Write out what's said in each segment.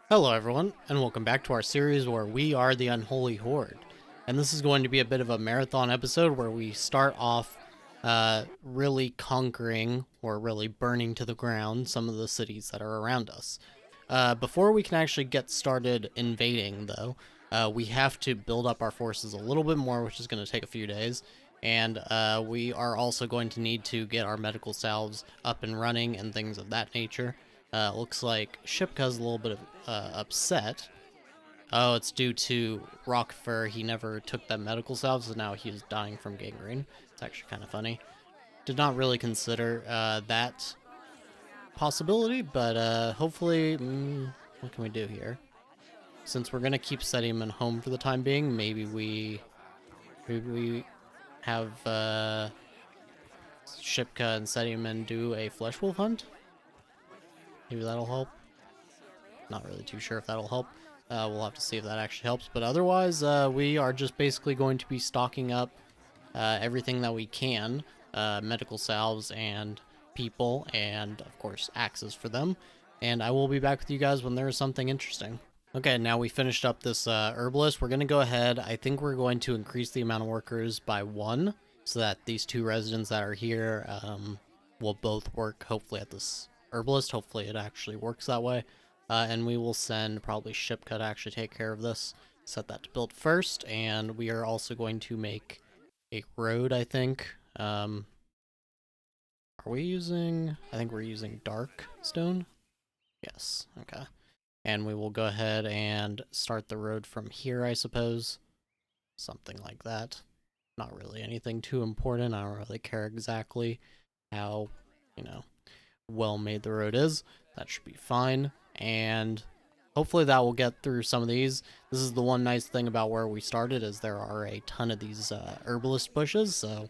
Hello everyone, and welcome back to our series where we are the Unholy Horde. And this is going to be a bit of a marathon episode where we start off really conquering, or really burning to the ground, some of the cities that are around us. Before we can actually get started invading, though, we have to build up our forces a little bit more, which is going to take a few days. And we are also going to need to get our medical salves up and running and things of that nature. Looks like Shipka's a little bit of, upset. Oh, it's due to Rockfur. He never took that medical salve, so now he's dying from gangrene. It's actually kind of funny. Did not really consider that possibility, but hopefully, what can we do here? Since we're gonna keep Sedium home for the time being, maybe we have Shipka and Sedium do a flesh wolf hunt. Maybe that'll help. Not really too sure if that'll help. We'll have to see if that actually helps. But otherwise, we are just basically going to be stocking up everything that we can. Medical salves and people, and of course axes for them. And I will be back with you guys when there is something interesting. Okay, now we finished up this herbalist. We're going to go ahead. I think we're going to increase the amount of workers by 1 so that these 2 residents that are here will both work hopefully at this herbalist. Hopefully it actually works that way. And we will send probably Shipka to actually take care of this. Set that to build first, and we are also going to make a road, I think. Are we using... I think we're using dark stone? Yes, okay. And we will go ahead and start the road from here, I suppose. Something like that. Not really anything too important. I don't really care exactly how, well made the road is. That should be fine. And hopefully that will get through some of these. This is the one nice thing about where we started, is there are a ton of these herbalist bushes, so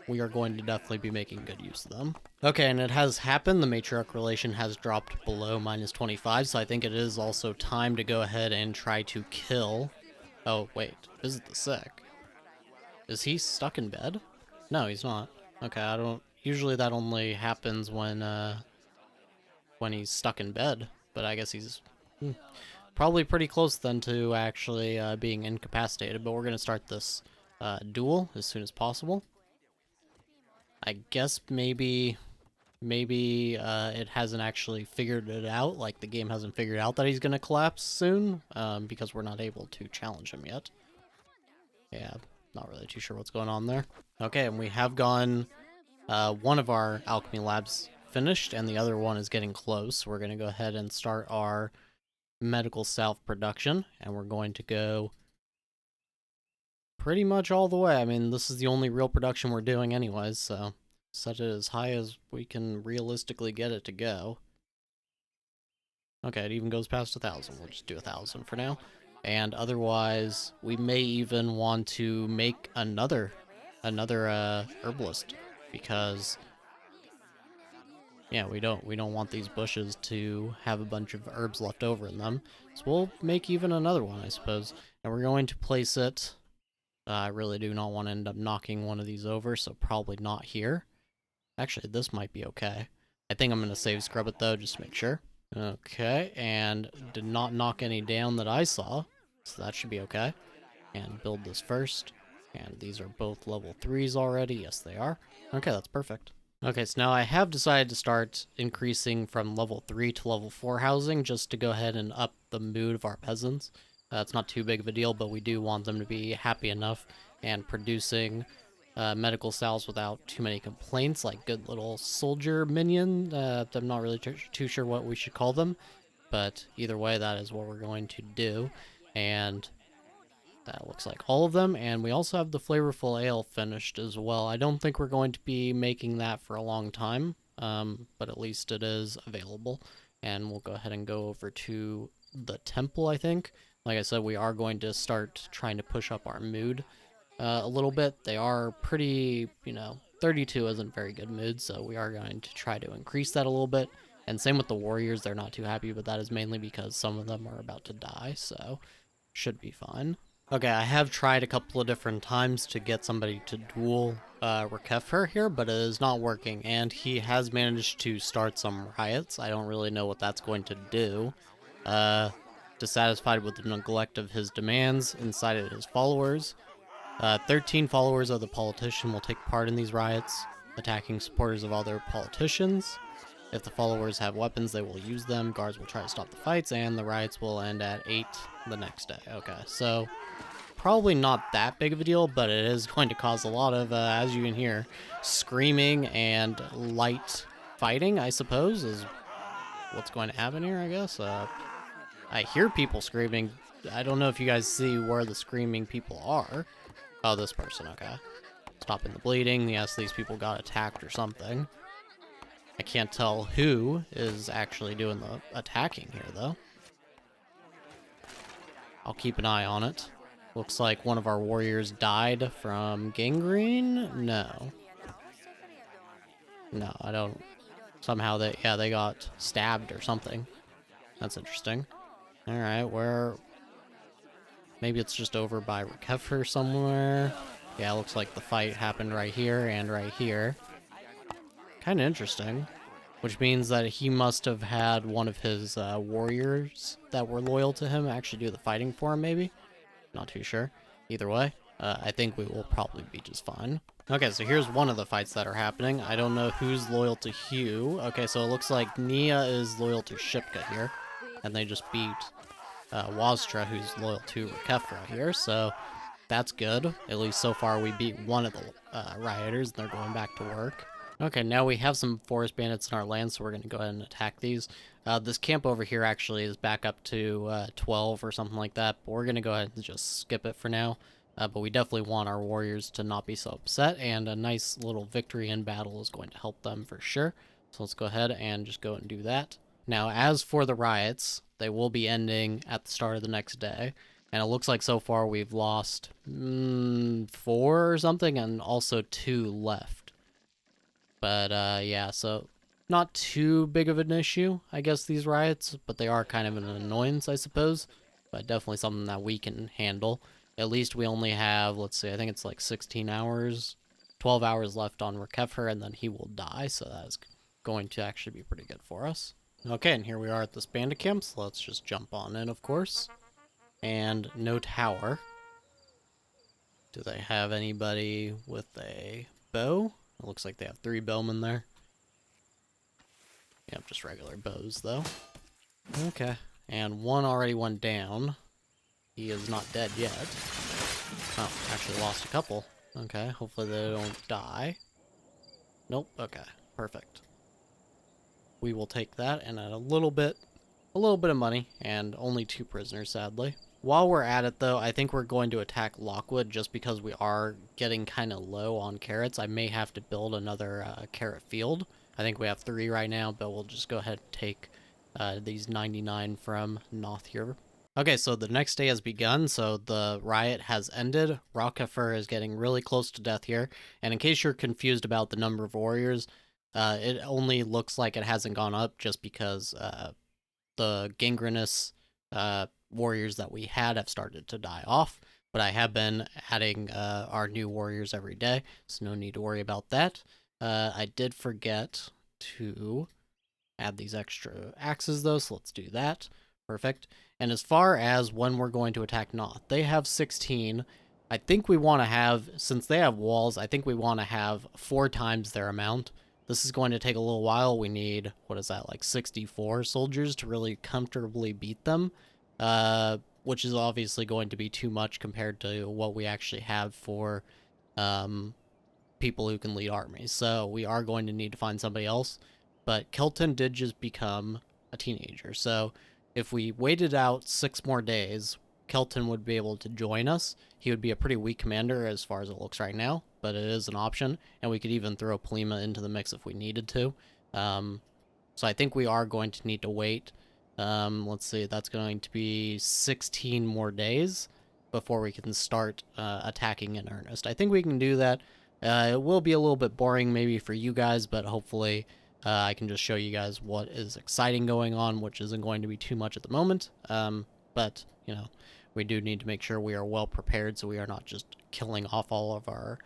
we are going to definitely be making good use of them. Okay, and it has happened. The matriarch relation has dropped below -25, so I think it is also time to go ahead and try to kill... Oh, wait. Visit the sick. Is he stuck in bed? No, he's not. Okay, I don't... Usually that only happens when he's stuck in bed, but I guess he's probably pretty close then to actually being incapacitated. But we're going to start this duel as soon as possible. I guess maybe it hasn't actually figured it out, like the game hasn't figured out that he's going to collapse soon, because we're not able to challenge him yet. Yeah, not really too sure what's going on there. Okay, and we have gone one of our alchemy labs finished, and the other one is getting close. We're going to go ahead and start our medical salve production, and we're going to go pretty much all the way. I mean, this is the only real production we're doing anyways, so set it as high as we can realistically get it to go. Okay, it even goes past 1,000. We'll just do 1,000 for now. And otherwise, we may even want to make another herbalist, because yeah, we don't want these bushes to have a bunch of herbs left over in them. So we'll make even another one, I suppose. And we're going to place it... I really do not want to end up knocking one of these over, so probably not here. Actually, this might be okay. I think I'm going to save scrub it, though, just to make sure. Okay, and did not knock any down that I saw, so that should be okay. And build this first. And these are both level 3s already. Yes, they are. Okay, that's perfect. Okay, so now I have decided to start increasing from level 3 to level 4 housing, just to go ahead and up the mood of our peasants. It's not too big of a deal, but we do want them to be happy enough and producing medical salves without too many complaints, like good little soldier minion. I'm not really too sure what we should call them, but either way, that is what we're going to do. And that looks like all of them, and we also have the flavorful ale finished as well. I don't think we're going to be making that for a long time, but at least it is available. And we'll go ahead and go over to the temple, I think. Like I said, we are going to start trying to push up our mood a little bit. They are pretty, 32 isn't very good mood, so we are going to try to increase that a little bit. And same with the warriors, they're not too happy, but that is mainly because some of them are about to die, so should be fine. Okay, I have tried a couple of different times to get somebody to duel Rakeffer here, but it is not working, and he has managed to start some riots. I don't really know what that's going to do. dissatisfied with the neglect of his demands, incited his followers. 13 followers of the politician will take part in these riots, attacking supporters of other politicians. If the followers have weapons, they will use them. Guards will try to stop the fights, and the riots will end at 8 the next day. Okay, so probably not that big of a deal, but it is going to cause a lot of, as you can hear, screaming and light fighting, I suppose, is what's going to happen here, I guess. I hear people screaming. I don't know if you guys see where the screaming people are. Oh, this person, okay. Stopping the bleeding. Yes, these people got attacked or something. I can't tell who is actually doing the attacking here, though. I'll keep an eye on it. Looks like one of our warriors died from gangrene? No. No, I don't. Somehow they got stabbed or something. That's interesting. Alright, where... Maybe it's just over by Recover somewhere. Yeah, looks like the fight happened right here and right here. Kind of interesting. Which means that he must have had one of his warriors that were loyal to him actually do the fighting for him, maybe? Not too sure. Either way, I think we will probably be just fine. Okay, so here's one of the fights that are happening. I don't know who's loyal to Hugh. Okay, so it looks like Nia is loyal to Shipka here. And they just beat Waztra, who's loyal to Rakefra here, so that's good. At least so far we beat one of the rioters, and they're going back to work. Okay, now we have some forest bandits in our land, so we're going to go ahead and attack these. This camp over here actually is back up to 12 or something like that, but we're going to go ahead and just skip it for now. But we definitely want our warriors to not be so upset, and a nice little victory in battle is going to help them for sure. So let's go ahead and just go and do that. Now, as for the riots, they will be ending at the start of the next day. And it looks like so far we've lost 4 or something, and also 2 left. But, yeah, so not too big of an issue, I guess, these riots. But they are kind of an annoyance, I suppose. But definitely something that we can handle. At least we only have, let's see, I think it's like 16 hours, 12 hours left on Recover, and then he will die. So that is going to actually be pretty good for us. Okay, and here we are at this bandit camp, so let's just jump on in, of course. And no tower. Do they have anybody with a bow? It looks like they have 3 bowmen there. Yep, just regular bows, though. Okay, and one already went down. He is not dead yet. Oh, actually lost a couple. Okay, hopefully they don't die. Nope, okay, perfect. We will take that and a little bit of money, and only 2 prisoners, sadly. While we're at it, though, I think we're going to attack Lockwood just because we are getting kind of low on carrots. I may have to build another carrot field. I think we have 3 right now, but we'll just go ahead and take these 99 from Noth here. Okay, so the next day has begun, so the riot has ended. Rakefra is getting really close to death here, and in case you're confused about the number of warriors, it only looks like it hasn't gone up just because the gangrenous warriors that we had have started to die off. But I have been adding our new warriors every day, so no need to worry about that. I did forget to add these extra axes, though, so let's do that. Perfect. And as far as when we're going to attack Noth, they have 16. I think we want to have, since they have walls, I think we want to have 4 times their amount. This is going to take a little while. We need, what is that, like 64 soldiers to really comfortably beat them, which is obviously going to be too much compared to what we actually have for people who can lead armies. So we are going to need to find somebody else. But Kelton did just become a teenager, so if we waited out 6 more days, Kelton would be able to join us. He would be a pretty weak commander as far as it looks right now, but it is an option, and we could even throw Polima into the mix if we needed to. So I think we are going to need to wait. Let's see, that's going to be 16 more days before we can start attacking in earnest. I think we can do that. It will be a little bit boring maybe for you guys, but hopefully I can just show you guys what is exciting going on, which isn't going to be too much at the moment. But, you know, we do need to make sure we are well prepared so we are not just killing off all of our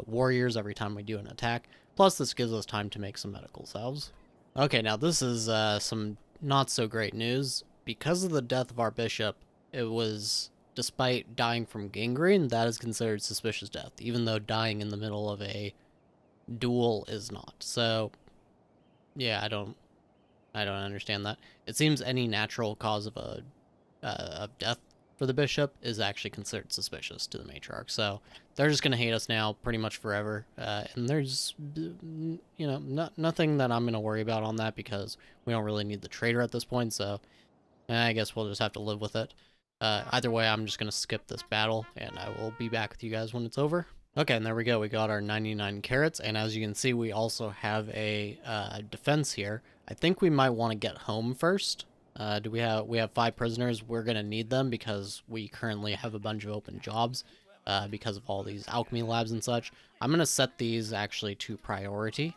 warriors every time we do an attack. Plus, this gives us time to make some medical salves. Okay, now this is some not so great news. because of the death of our bishop, it was, despite dying from gangrene, that is considered suspicious death, even though dying in the middle of a duel is not. So, yeah, I don't understand that. It seems any natural cause of of death for the bishop is actually considered suspicious to the matriarch. So they're just gonna hate us now pretty much forever. And there's, nothing that I'm gonna worry about on that because we don't really need the traitor at this point. So I guess we'll just have to live with it. Either way, I'm just gonna skip this battle, and I will be back with you guys when it's over. Okay, and there we go. We got our 99 carrots, and as you can see, we also have a defense here. I think we might want to get home first. We have 5 prisoners. We're gonna need them because we currently have a bunch of open jobs because of all these alchemy labs and such. I'm gonna set these actually to priority.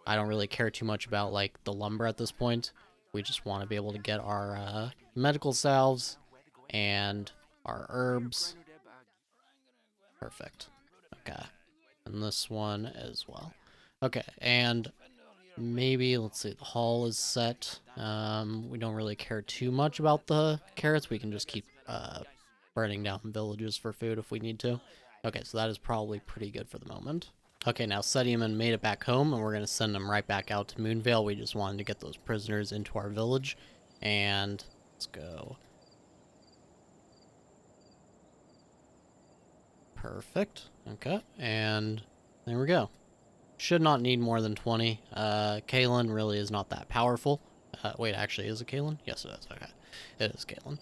I don't really care too much about like the lumber at this point. We just want to be able to get our medical salves and our herbs. Perfect. Okay. And this one as well. Okay, and maybe, let's see, the hall is set. We don't really care too much about the carrots. We can just keep burning down villages for food if we need to. Okay, so that is probably pretty good for the moment. Okay, now Sediman made it back home, and we're going to send them right back out to Moonvale. We just wanted to get those prisoners into our village. And let's go. Perfect. Okay, and there we go. Should not need more than 20. Kallin really is not that powerful. Wait, actually, is it Kallin? Yes, it is. Okay, it is Kallin.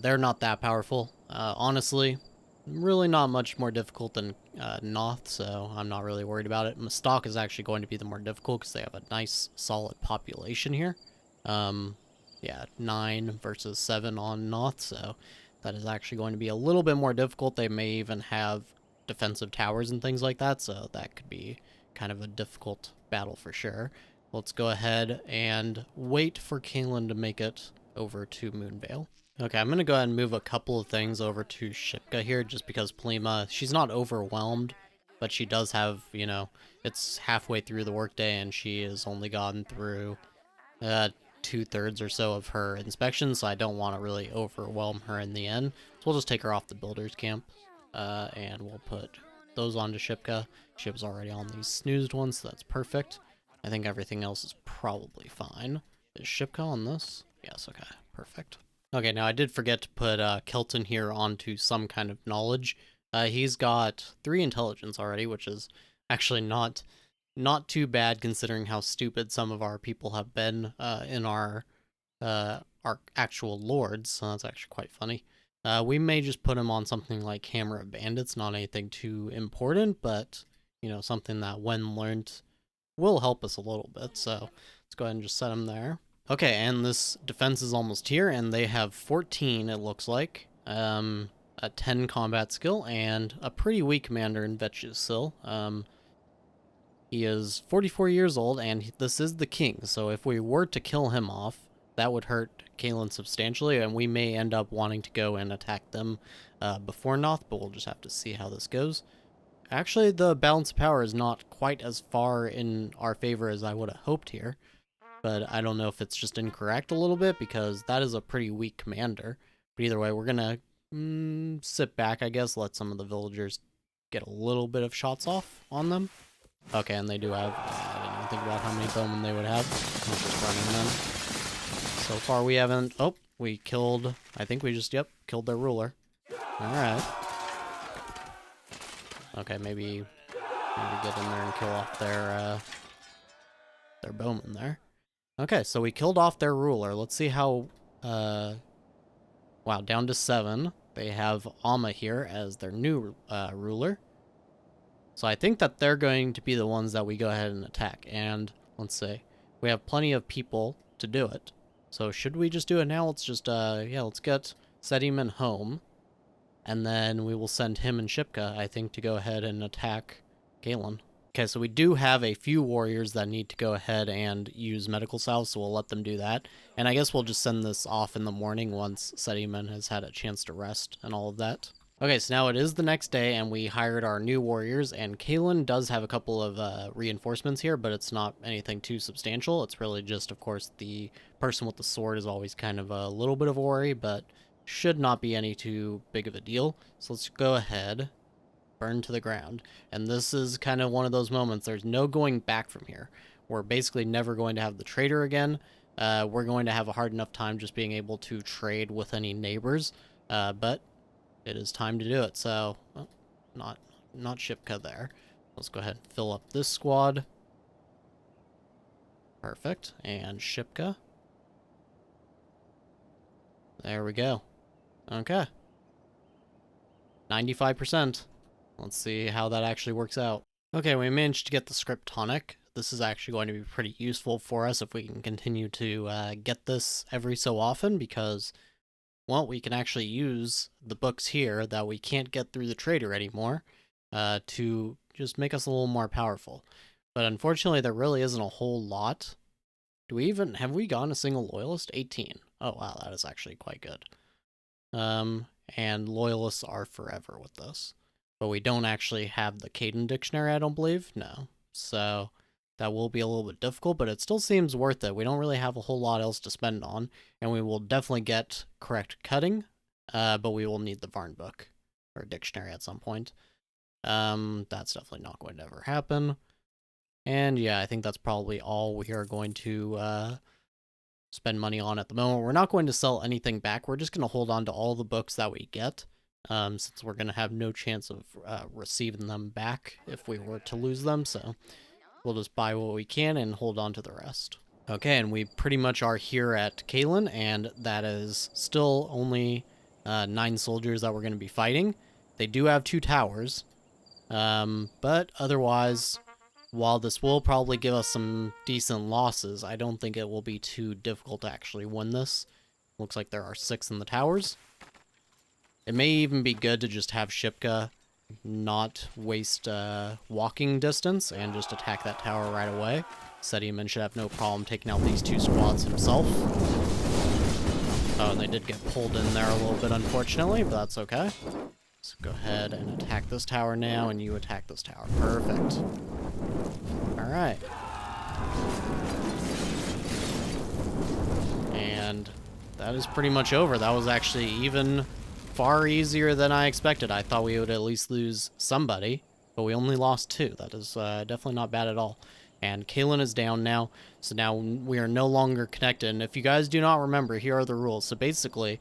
They're not that powerful. Honestly, really not much more difficult than Noth, so I'm not really worried about it. Mastok is actually going to be the more difficult because they have a nice, solid population here. Yeah, 9 versus 7 on Noth, so that is actually going to be a little bit more difficult. They may even have defensive towers and things like that, so that could be kind of a difficult battle for sure. Let's go ahead and wait for Kallin to make it over to Moonvale. Okay, I'm going to go ahead and move a couple of things over to Shipka here, just because Plima, she's not overwhelmed, but she does have, it's halfway through the workday, and she has only gotten through 2/3 or so of her inspection, so I don't want to really overwhelm her in the end. So we'll just take her off the builder's camp, and we'll put those onto Shipka. She was already on these snoozed ones, so that's perfect. I think everything else is probably fine. Is Shipka on this? Yes, okay, perfect. Okay, now I did forget to put Kelton here onto some kind of knowledge. He's got 3 intelligence already, which is actually not too bad considering how stupid some of our people have been in our actual lords, so that's actually quite funny. We may just put him on something like Hammer of Bandits, not anything too important, but, something that when learned will help us a little bit, so let's go ahead and just set him there. Okay, and this defense is almost here, and they have 14, it looks like. A 10 combat skill, and a pretty weak commander in Vetch's he is 44 years old, and this is the king, so if we were to kill him off, that would hurt Kallin substantially, and we may end up wanting to go and attack them before Noth, but we'll just have to see how this goes. Actually, the balance of power is not quite as far in our favor as I would have hoped here, but I don't know if it's just incorrect a little bit, because that is a pretty weak commander. But either way, we're gonna sit back, I guess, let some of the villagers get a little bit of shots off on them. Okay, and they do have, I didn't even think about how many bowmen they would have. I'm just running them. So far we haven't, we killed, I think we just, killed their ruler. Alright. Okay, maybe get in there and kill off their bowmen there. Okay, so we killed off their ruler. Let's see how, wow, down to 7. They have Amma here as their new ruler. So I think that they're going to be the ones that we go ahead and attack. And let's see, we have plenty of people to do it. So should we just do it now? Let's just, let's get Sediman home. And then we will send him and Shipka, I think, to go ahead and attack Kallin. Okay, so we do have a few warriors that need to go ahead and use medical salves, so we'll let them do that. And I guess we'll just send this off in the morning once Sediman has had a chance to rest and all of that. Okay, so now it is the next day, and we hired our new warriors, and Kallin does have a couple of reinforcements here, but it's not anything too substantial. It's really just, of course, the person with the sword is always kind of a little bit of a worry, but should not be any too big of a deal. So let's go ahead, burn to the ground. And this is kind of one of those moments, there's no going back from here. We're basically never going to have the trader again. We're going to have a hard enough time just being able to trade with any neighbors, but it is time to do it. So, oh, not Shipka there. Let's go ahead and fill up this squad. Perfect. And Shipka. There we go. Okay. 95%. Let's see how that actually works out. Okay, we managed to get the script tonic. This is actually going to be pretty useful for us if we can continue to get this every so often, because, well, we can actually use the books here that we can't get through the trader anymore to just make us a little more powerful. But unfortunately, there really isn't a whole lot. Have we gotten a single loyalist? 18. Oh, wow, that is actually quite good. And loyalists are forever with this. But we don't actually have the Kallin dictionary, I don't believe. No. So that will be a little bit difficult, but it still seems worth it. We don't really have a whole lot else to spend on, and we will definitely get correct cutting, but we will need the Varn book or dictionary at some point. That's definitely not going to ever happen. And yeah, I think that's probably all we are going to spend money on at the moment. We're not going to sell anything back. We're just going to hold on to all the books that we get, since we're going to have no chance of receiving them back if we were to lose them. So we'll just buy what we can and hold on to the rest. Okay, and we pretty much are here at Kallin, and that is still only 9 soldiers that we're going to be fighting. They do have 2 towers, but otherwise, while this will probably give us some decent losses, I don't think it will be too difficult to actually win this. Looks like there are 6 in the towers. It may even be good to just have Shipka not waste walking distance and just attack that tower right away. Sediman should have no problem taking out these 2 squads himself. Oh, and they did get pulled in there a little bit, unfortunately, but that's okay. So go ahead and attack this tower now, and you attack this tower. Perfect. Alright. And that is pretty much over. That was actually even far easier than I expected. I thought we would at least lose somebody, but we only lost 2. That is definitely not bad at all. And Kallin is down now, so now we are no longer connected. And if you guys do not remember, here are the rules. So basically,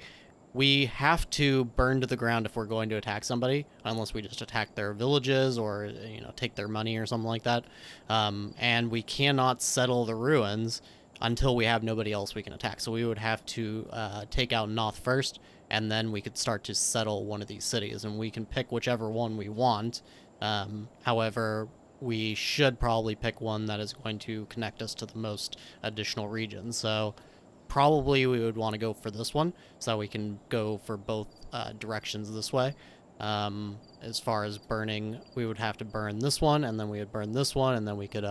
we have to burn to the ground if we're going to attack somebody, unless we just attack their villages or, you know, take their money or something like that. And we cannot settle the ruins until we have nobody else we can attack. So we would have to take out Noth first, and then we could start to settle one of these cities, and we can pick whichever one we want. However, we should probably pick one that is going to connect us to the most additional regions. So probably we would want to go for this one, so we can go for both directions this way. As far as burning, we would have to burn this one, and then we would burn this one, and then we could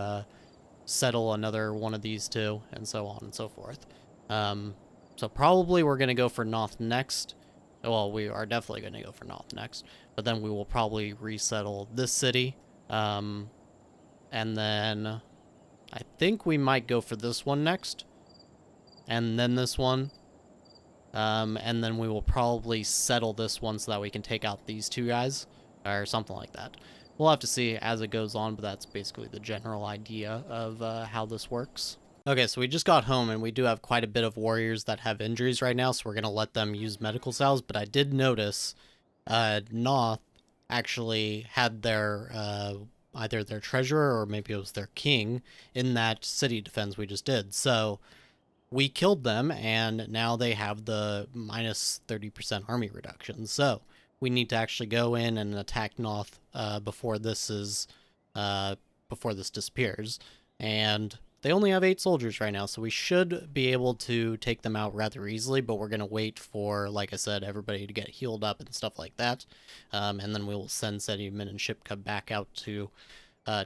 settle another one of these 2, and so on and so forth. So probably we're going to go for Noth next. Well, we are definitely going to go for Noth next, but then we will probably resettle this city. And then I think we might go for this one next, and then this one. And then we will probably settle this one so that we can take out these 2 guys, or something like that. We'll have to see as it goes on, but that's basically the general idea of how this works. Okay, so we just got home, and we do have quite a bit of warriors that have injuries right now, so we're going to let them use medical salves, but I did notice Noth actually had their either their treasurer or maybe it was their king in that city defense we just did. So we killed them, and now they have the minus 30% army reduction. So we need to actually go in and attack Noth before this disappears. And they only have 8 soldiers right now, so we should be able to take them out rather easily, but we're going to wait for, like I said, everybody to get healed up and stuff like that. And then we will send Sediman and Shipka back out to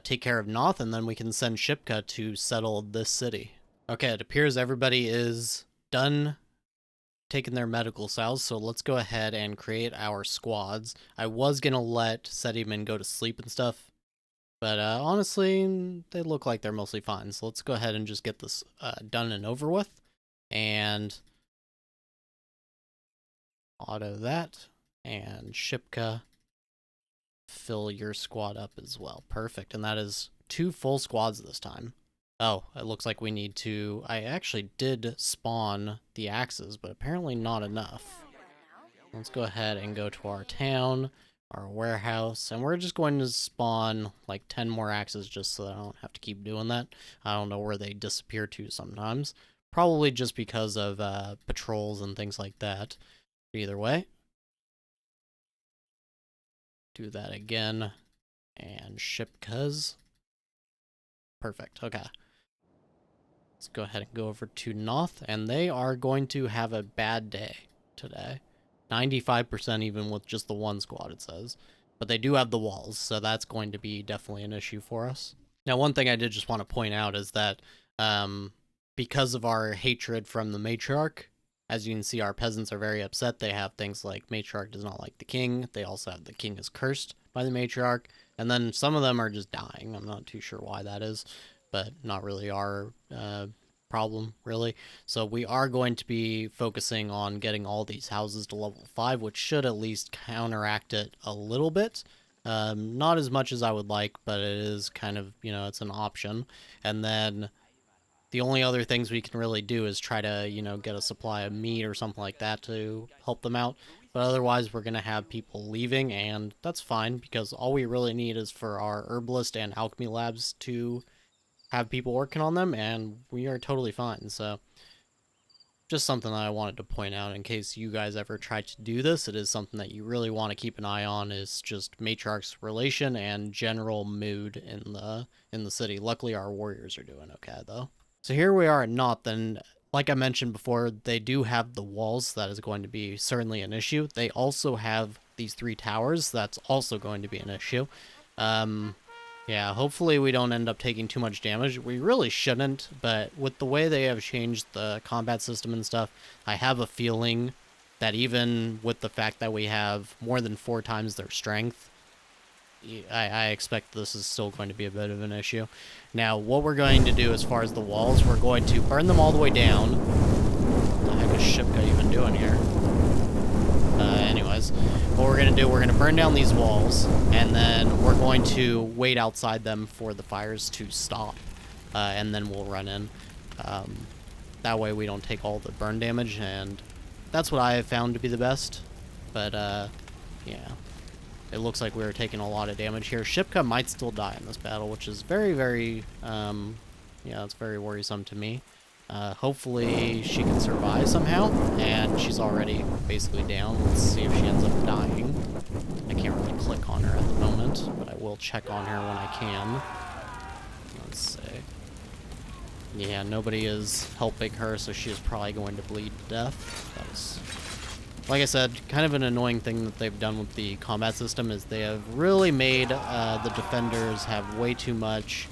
take care of Noth, and then we can send Shipka to settle this city. Okay, it appears everybody is done taken their medical cells, so let's go ahead and create our squads. I was gonna let Sediman go to sleep and stuff, but honestly, they look like they're mostly fine. So let's go ahead and just get this done and over with. And auto that. And Shipka, fill your squad up as well. Perfect. And that is 2 full squads this time. Oh, it looks like we need to... I actually did spawn the axes, but apparently not enough. Let's go ahead and go to our town, our warehouse, and we're just going to spawn like 10 more axes just so that I don't have to keep doing that. I don't know where they disappear to sometimes. Probably just because of patrols and things like that. Either way. Do that again. And Shipkas. Perfect. Okay. Let's go ahead and go over to Noth, and they are going to have a bad day today. 95% even with just the 1 squad, it says. But they do have the walls, so that's going to be definitely an issue for us. Now, one thing I did just want to point out is that because of our hatred from the matriarch, as you can see, our peasants are very upset. They have things like matriarch does not like the king. They also have the king is cursed by the matriarch. And then some of them are just dying. I'm not too sure why that is, but not really our problem, really. So we are going to be focusing on getting all these houses to level 5, which should at least counteract it a little bit. Not as much as I would like, but it is kind of, you know, it's an option. And then the only other things we can really do is try to, you know, get a supply of meat or something like that to help them out. But otherwise, we're going to have people leaving, and that's fine, because all we really need is for our herbalist and alchemy labs to have people working on them, and we are totally fine. So just something that I wanted to point out in case you guys ever try to do this. It is something that you really want to keep an eye on, is just matriarch's relation and general mood in the city. Luckily, our warriors are doing okay, though. So here we are at Noth, and like I mentioned before, they do have the walls. That is going to be certainly an issue. They also have these 3 towers. That's also going to be an issue. Yeah, hopefully we don't end up taking too much damage. We really shouldn't, but with the way they have changed the combat system and stuff, I have a feeling that even with the fact that we have more than 4 times their strength, I expect this is still going to be a bit of an issue. Now, what we're going to do as far as the walls, we're going to burn them all the way down. What the heck is Shipka even doing here? Anyways, what we're going to do, we're going to burn down these walls, and then we're going to wait outside them for the fires to stop, and then we'll run in. That way we don't take all the burn damage, and that's what I have found to be the best. But, yeah. It looks like we were taking a lot of damage here. Shipka might still die in this battle, which is very, very, yeah, it's very worrisome to me. Hopefully she can survive somehow, and she's already basically down. Let's see if she ends up dying. I can't really click on her at the moment, but I will check on her when I can. Let's see. Yeah, nobody is helping her, so she is probably going to bleed to death. That is, like I said, kind of an annoying thing that they've done with the combat system is they have really made the defenders have way too much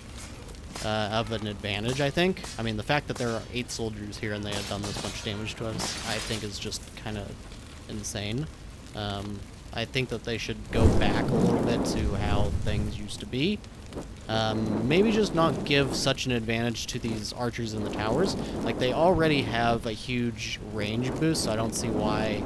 of an advantage, I think. I mean, the fact that there are 8 soldiers here and they have done this much damage to us, I think is just kind of insane. I think that they should go back a little bit to how things used to be. Maybe just not give such an advantage to these archers in the towers. Like, they already have a huge range boost, so I don't see why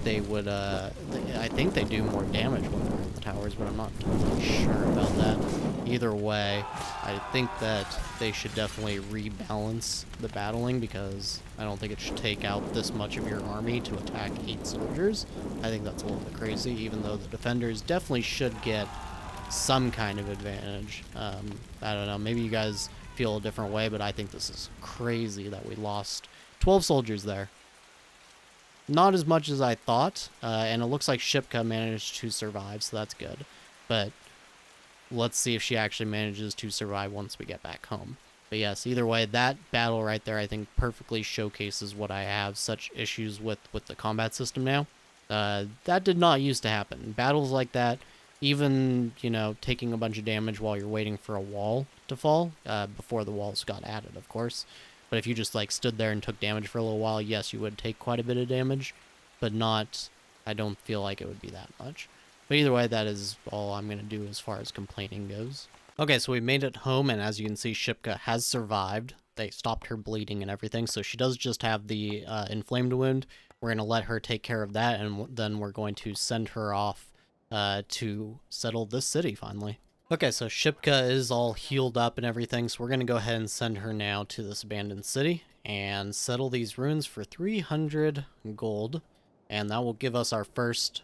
they would, I think they do more damage when they're in the towers, but I'm not totally sure about that. Either way, I think that they should definitely rebalance the battling, because I don't think it should take out this much of your army to attack 8 soldiers. I think that's a little bit crazy, even though the defenders definitely should get some kind of advantage. I don't know, maybe you guys feel a different way, but I think this is crazy that we lost 12 soldiers there. Not as much as I thought, and it looks like Shipka managed to survive, so that's good. But let's see if she actually manages to survive once we get back home. But yes, either way, that battle right there, I think, perfectly showcases what I have such issues with the combat system now. That did not used to happen. Battles like that, even, you know, taking a bunch of damage while you're waiting for a wall to fall, before the walls got added, of course. But if you just like stood there and took damage for a little while, yes, you would take quite a bit of damage, but not, I don't feel like it would be that much. But either way, that is all I'm going to do as far as complaining goes. Okay, so we made it home, and as you can see, Shipka has survived. They stopped her bleeding and everything, so she does just have the inflamed wound. We're going to let her take care of that, and then we're going to send her off to settle this city finally. Okay, so Shipka is all healed up and everything, so we're going to go ahead and send her now to this abandoned city and settle these ruins for 300 gold, and that will give us our first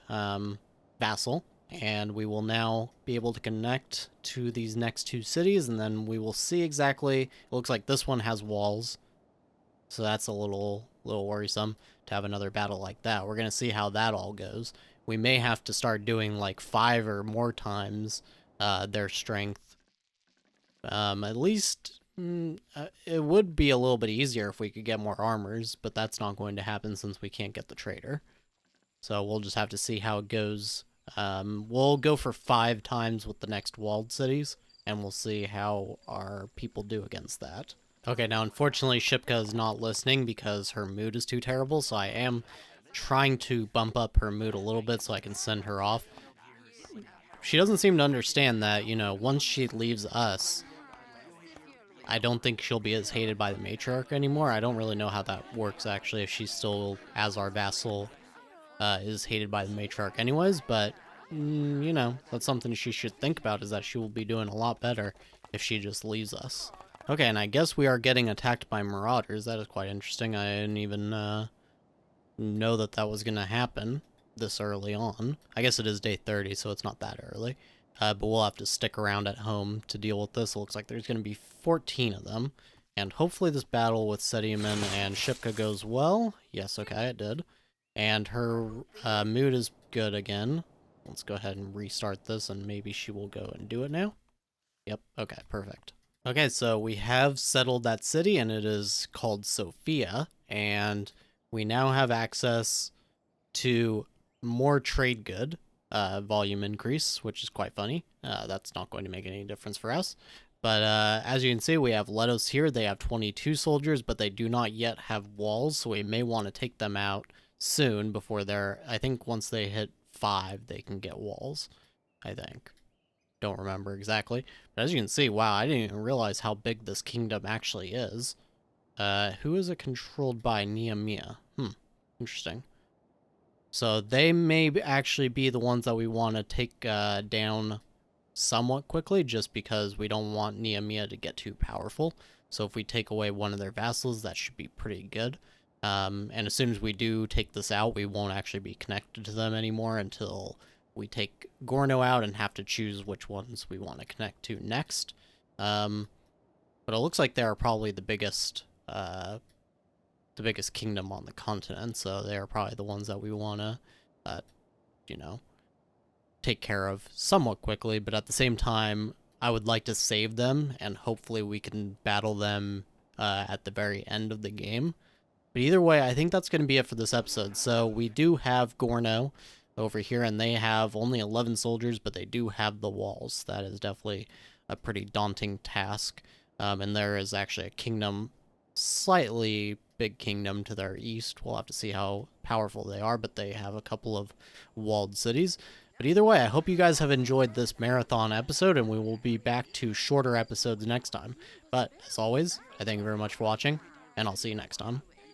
vassal, and we will now be able to connect to these next two cities, and then we will see exactly, it looks like this one has walls, so that's a little worrisome to have another battle like that. We're going to see how that all goes. We may have to start doing like 5 or more times their strength. At least it would be a little bit easier if we could get more armors, but that's not going to happen since we can't get the trader. So we'll just have to see how it goes. We'll go for 5 times with the next walled cities, and we'll see how our people do against that. Okay, now unfortunately Shipka is not listening because her mood is too terrible, so I am trying to bump up her mood a little bit so I can send her off. She doesn't seem to understand that, you know, once she leaves us, I don't think she'll be as hated by the matriarch anymore. I don't really know how that works, actually, if she's still, as our vassal, is hated by the matriarch anyways, but, you know, that's something she should think about, is that she will be doing a lot better if she just leaves us. Okay, and I guess we are getting attacked by marauders. That is quite interesting. I didn't even know that that was going to happen this early on. I guess it is day 30, so it's not that early. But we'll have to stick around at home to deal with this. It looks like there's going to be 14 of them. And hopefully this battle with Sediaman and Shipka goes well. Yes, okay, it did. And her mood is good again. Let's go ahead and restart this, and maybe she will go and do it now. Yep, okay, perfect. Okay, so we have settled that city, and it is called Sophia. And we now have access to more trade good volume increase, which is quite funny. That's not going to make any difference for us. But as you can see, we have Letos here. They have 22 soldiers, but they do not yet have walls, so we may want to take them out soon before they're... I think once they hit 5, they can get walls, I think. Don't remember exactly. But as you can see, wow, I didn't even realize how big this kingdom actually is. Who is it controlled by? Nehemiah. Interesting. So they may actually be the ones that we want to take down somewhat quickly, just because we don't want Nehemiah to get too powerful. So if we take away one of their vassals, that should be pretty good. And as soon as we do take this out, we won't actually be connected to them anymore until we take Gorno out and have to choose which ones we want to connect to next. But it looks like they are probably the biggest kingdom on the continent, so they are probably the ones that we want to, you know, take care of somewhat quickly, but at the same time, I would like to save them, and hopefully we can battle them at the very end of the game. But either way, I think that's going to be it for this episode. So we do have Gorno over here, and they have only 11 soldiers, but they do have the walls. That is definitely a pretty daunting task. And there is actually a kingdom, slightly big kingdom to their east. We'll have to see how powerful they are, but they have a couple of walled cities. But either way, I hope you guys have enjoyed this marathon episode, and we will be back to shorter episodes next time. But as always, I thank you very much for watching, and I'll see you next time.